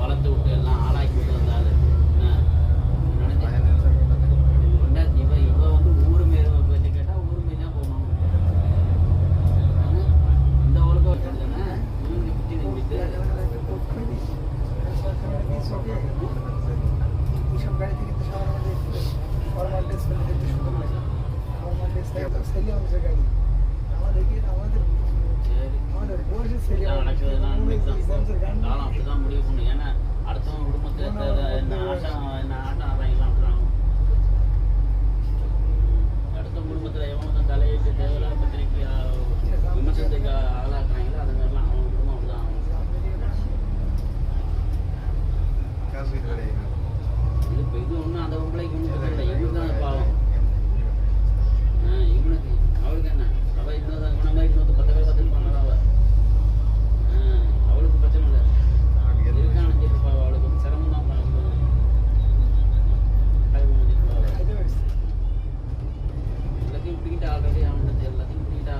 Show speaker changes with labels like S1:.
S1: வளர்த்து விட்டு எல்லாம் ஆளாக்கி விட்டு வந்தாரு. இவ வந்து ஊர் மேல போயிட்டு கேட்டா ஊர் மேல தான் போகணும். இந்த உலகம் வச்சிருந்தானே இவங்க குத்தி நின்றுட்டு காலம் அப்படிதான் முடிவு பண்ணும். ஏன்னா அடுத்தவங்க குடும்பத்துல என்ன ஆட்டம் ஆடுறாங்களா அப்படிலாம் அடுத்த குடும்பத்துல எவங்க தலையிட்டு தேவையில்லாத பத்திரிக்கை விமர்சனத்துக்கு ஆளாக்குறாங்களோ அது மாதிரிலாம் அவங்க குடும்பம் அப்படிதான் இது ஒன்றும் அந்த பொம்பளைக்கு ஒன்றும் இல்லை. இவனுக்கு தான் பாவம். இவனுக்கு அவளுக்கு என்ன அவள் இன்னொரு இன்னொரு 10 பேர் 10 பண்ணலாம். அவளுக்கு பிரச்சனை இல்லை. இருக்கான்னு நினைச்சிருப்பா. அவளுக்கு வந்து சிரமம் தான் எல்லாத்தையும் பிடிக்கிட்டு ஆல்ரெடி அவனுக்கு எல்லாத்தையும் பிடிக்கிட்டு